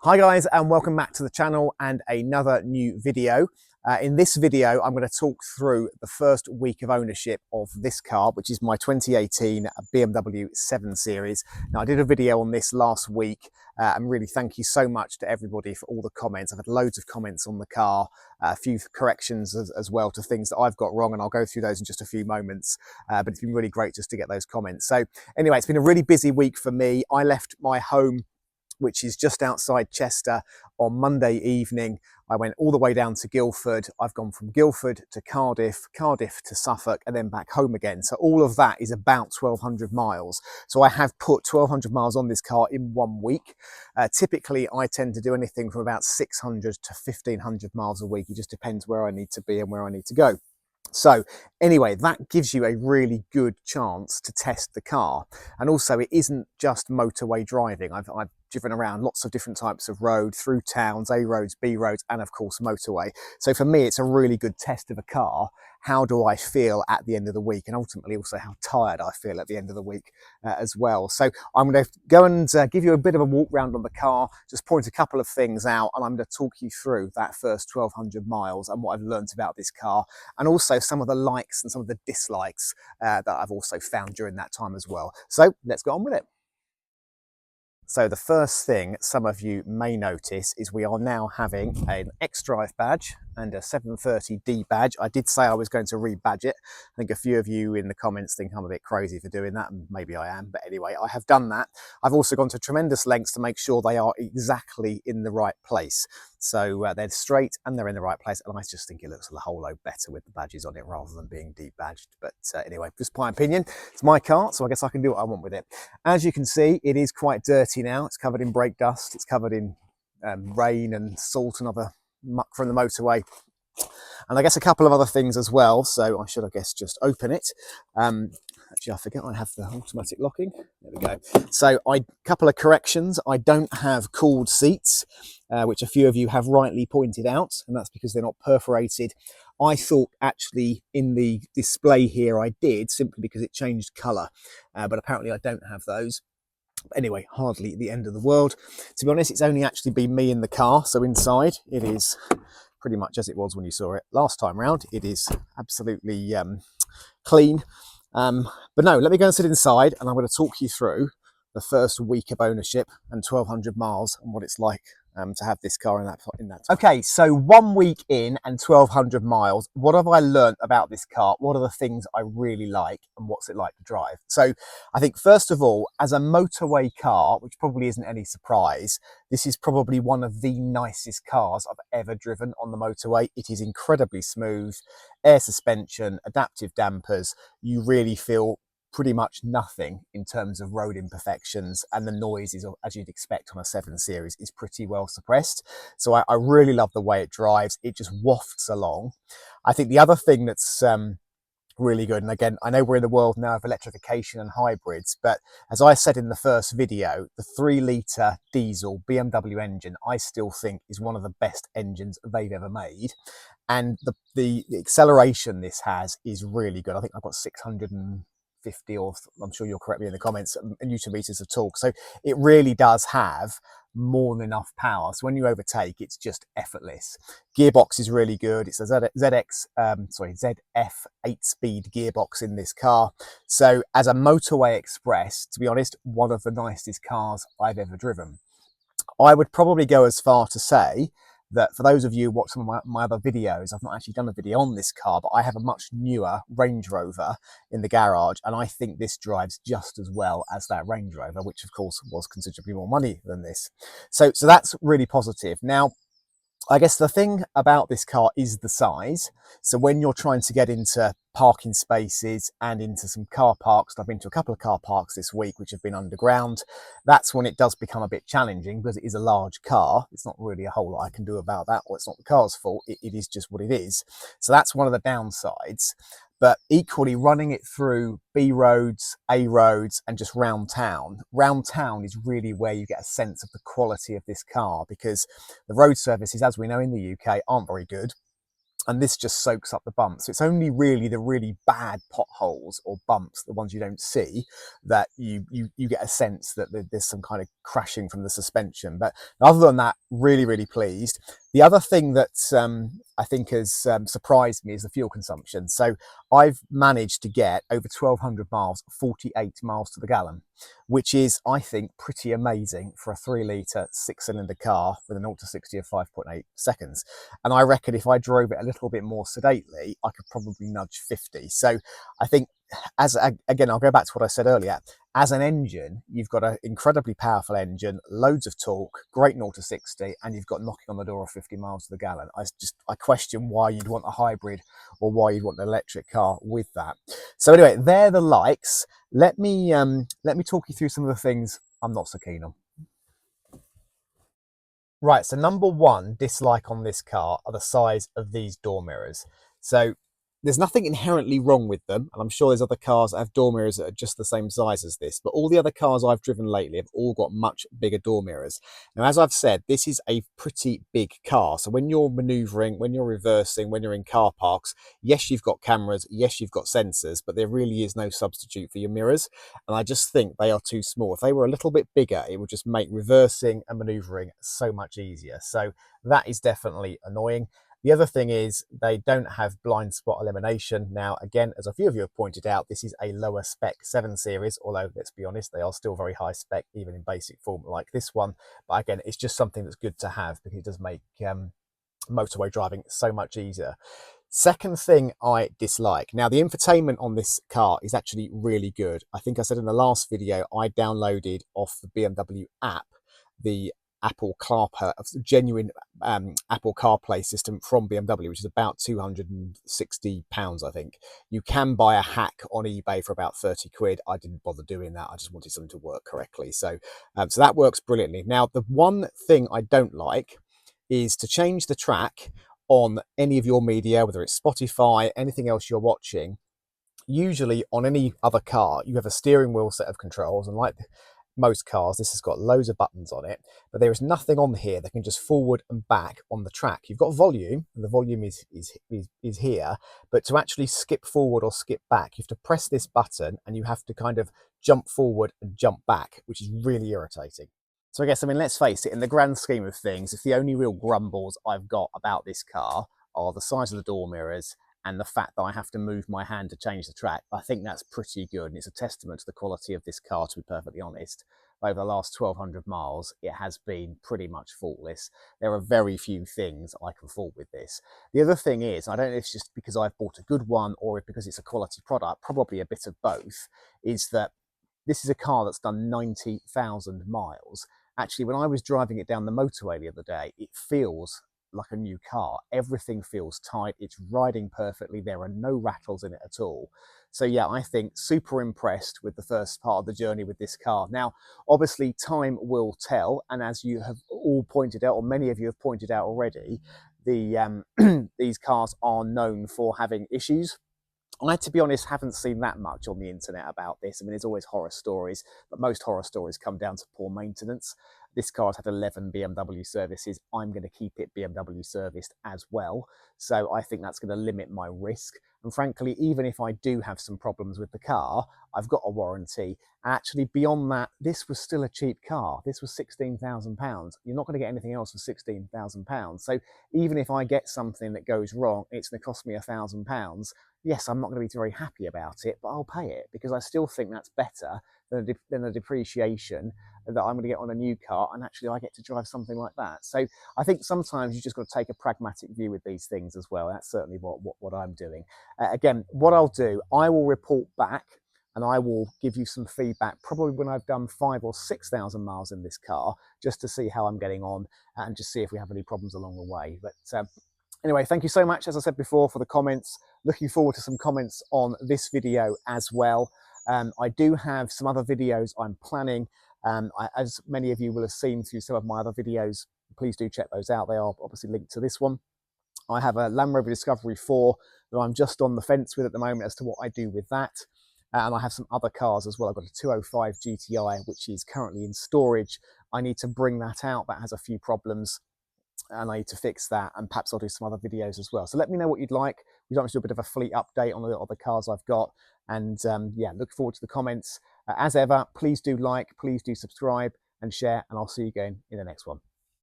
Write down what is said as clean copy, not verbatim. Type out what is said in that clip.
Hi guys, and welcome back to the channel and another new video. In this video I'm going to talk through the first week of ownership of this car, which is my 2018 BMW 7 Series. Now I did a video on this last week and really thank you so much to everybody for all the comments. I've had loads of comments on the car, a few corrections as well to things that I've got wrong, and I'll go through those in just a few moments, but it's been really great just to get those comments. So anyway, it's been a really busy week for me. I left my home, which is just outside Chester, on Monday evening. I went all the way down to Guildford. I've gone from Guildford to Cardiff, Cardiff to Suffolk, and then back home again. So all of that is about 1,200 miles. So I have put 1,200 miles on this car in 1 week. Typically, I tend to do anything from about 600 to 1,500 miles a week. It just depends where I need to be and where I need to go. So anyway, that gives you a really good chance to test the car. And also it isn't just motorway driving. I've driven around lots of different types of road, through towns, A roads, B roads, and of course motorway. So for me, it's a really good test of a car. How do I feel at the end of the week? And ultimately also how tired I feel at the end of the week as well. So I'm going to go and give you a bit of a walk round on the car, just point a couple of things out, and I'm going to talk you through that first 1,200 miles and what I've learned about this car, and also some of the likes and some of the dislikes that I've also found during that time as well. So let's go on with it. So the first thing some of you may notice is we are now having an X-Drive badge and a 730D badge. I did say I was going to rebadge it. I think a few of you in the comments think I'm a bit crazy for doing that, and maybe I am, but anyway, I have done that. I've also gone to tremendous lengths to make sure they are exactly in the right place. So they're straight and they're in the right place, and I just think it looks a whole load better with the badges on it rather than being debadged. But anyway, just my opinion. It's my car, so I guess I can do what I want with it. As you can see, it is quite dirty now. It's covered in brake dust. It's covered in rain and salt and other muck from the motorway. And I guess a couple of other things as well. So I should, I guess, just open it. Actually, I forget I have the automatic locking. There we go. So a couple of corrections. I don't have cooled seats, which a few of you have rightly pointed out, and that's because they're not perforated. I thought actually in the display here I did, simply because it changed colour, but apparently I don't have those. But anyway, hardly the end of the world. To be honest, it's only actually been me in the car, so inside it is pretty much as it was when you saw it last time round. It is absolutely clean. But no, let me go and sit inside, and I'm going to talk you through the first week of ownership and 1,200 miles and what it's like to have this car in that time. Okay, so 1 week in and 1,200 miles. What have I learned about this car? What are the things I really like, and what's it like to drive? So I think first of all, as a motorway car, which probably isn't any surprise, this is probably one of the nicest cars I've ever driven on the motorway. It is incredibly smooth, air suspension, adaptive dampers. You really feel pretty much nothing in terms of road imperfections, and the noise is, as you'd expect on a 7 Series, is pretty well suppressed. So I really love the way it drives. It just wafts along. I think the other thing that's really good, and again, I know we're in the world now of electrification and hybrids, but as I said in the first video, the 3-litre diesel BMW engine I still think is one of the best engines they've ever made, and the acceleration this has is really good. I think I've got 650, or I'm sure you'll correct me in the comments, Newton meters of torque. So it really does have more than enough power. So when you overtake, it's just effortless. Gearbox is really good. It's a ZF 8-speed gearbox in this car. So as a motorway express, to be honest, one of the nicest cars I've ever driven. I would probably go as far to say that for those of you who watch some of my other videos, I've not actually done a video on this car, but I have a much newer Range Rover in the garage, and I think this drives just as well as that Range Rover, which of course was considerably more money than this. So that's really positive. Now, I guess the thing about this car is the size. So when you're trying to get into parking spaces and into some car parks, and I've been to a couple of car parks this week which have been underground, that's when it does become a bit challenging, because it is a large car. It's not really a whole lot I can do about that, or it's not the car's fault. It is just what it is. So that's one of the downsides. But equally, running it through B roads, A roads, and just round town is really where you get a sense of the quality of this car, because the road services, as we know in the UK, aren't very good. and this just soaks up the bumps. So it's only really the really bad potholes or bumps, the ones you don't see, that you get a sense that there's some kind of crashing from the suspension. But other than that, really pleased. The other thing that I think has surprised me is the fuel consumption. So I've managed to get over 1,200 miles, 48 miles to the gallon, which is, I think, pretty amazing for a 3-litre 6-cylinder car with a 0 to 60 of 5.8 seconds. And I reckon if I drove it a little bit more sedately, I could probably nudge 50. So I think, again, I'll go back to what I said earlier. As an engine, you've got an incredibly powerful engine, loads of torque, great 0 to 60, and you've got knocking on the door of 50 miles to the gallon. I question why you'd want a hybrid or why you'd want an electric car with that. So anyway, they're the likes. Let me talk you through some of the things I'm not so keen on. Right, so number one dislike on this car are the size of these door mirrors. So there's nothing inherently wrong with them, and I'm sure there's other cars that have door mirrors that are just the same size as this, but all the other cars I've driven lately have all got much bigger door mirrors. Now, as I've said, this is a pretty big car, so when you're manoeuvring, when you're reversing, when you're in car parks, yes, you've got cameras, yes, you've got sensors, but there really is no substitute for your mirrors, and I just think they are too small. If they were a little bit bigger, it would just make reversing and manoeuvring so much easier. So that is definitely annoying. The other thing is they don't have blind spot elimination. Now, again, as a few of you have pointed out, this is a lower spec 7 Series, although let's be honest, they are still very high spec, even in basic form like this one. But again, it's just something that's good to have because it does make motorway driving so much easier. Second thing I dislike. Now, the infotainment on this car is actually really good. I think I said in the last video, I downloaded off the BMW app the Apple CarPlay, genuine Apple CarPlay system from BMW, which is about £260, I think. You can buy a hack on eBay for about 30 quid. I didn't bother doing that. I just wanted something to work correctly. So that works brilliantly. Now, the one thing I don't like is to change the track on any of your media, whether it's Spotify, anything else you're watching. Usually on any other car, you have a steering wheel set of controls, and like most cars, this has got loads of buttons on it, but there is nothing on here that can just forward and back on the track. You've got volume, and the volume is here, but to actually skip forward or skip back, you have to press this button and you have to kind of jump forward and jump back, which is really irritating. So I guess, let's face it, in the grand scheme of things, if the only real grumbles I've got about this car are the size of the door mirrors and the fact that I have to move my hand to change the track, I think that's pretty good. And it's a testament to the quality of this car, to be perfectly honest. Over the last 1,200 miles, it has been pretty much faultless. There are very few things I can fault with this. The other thing is, I don't know if it's just because I've bought a good one or because it's a quality product, probably a bit of both, is that this is a car that's done 90,000 miles. Actually, when I was driving it down the motorway the other day, it feels like a new car. Everything feels tight. It's riding perfectly. There are no rattles in it at all. So yeah, I think super impressed with the first part of the journey with this car. Now, obviously time will tell. And as you have all pointed out, or many of you have pointed out already, these cars are known for having issues. I, to be honest, haven't seen that much on the internet about this. There's always horror stories, but most horror stories come down to poor maintenance. This car's had 11 BMW services. I'm going to keep it BMW serviced as well. So I think that's going to limit my risk. And frankly, even if I do have some problems with the car, I've got a warranty. And actually, beyond that, this was still a cheap car. This was £16,000. You're not going to get anything else for £16,000. So even if I get something that goes wrong, it's going to cost me £1,000. Yes, I'm not going to be very happy about it, but I'll pay it because I still think that's better than the depreciation that I'm going to get on a new car, and actually I get to drive something like that. So I think sometimes you just got to take a pragmatic view with these things as well. That's certainly what I'm doing. Again, what I'll do, I will report back and I will give you some feedback probably when I've done 5,000 or 6,000 miles in this car, just to see how I'm getting on and just see if we have any problems along the way. But anyway, thank you so much, as I said before, for the comments. Looking forward to some comments on this video as well. I do have some other videos I'm planning. As many of you will have seen through some of my other videos, please do check those out. They are obviously linked to this one. I have a Land Rover Discovery 4 that I'm just on the fence with at the moment as to what I do with that. And I have some other cars as well. I've got a 205 GTI, which is currently in storage. I need to bring that out. That has a few problems. and I need to fix that, and perhaps I'll do some other videos as well. So let me know what you'd like. We'd like to do a bit of a fleet update on the cars I've got, and yeah, look forward to the comments. As ever, please do like, please do subscribe and share, and I'll see you again in the next one.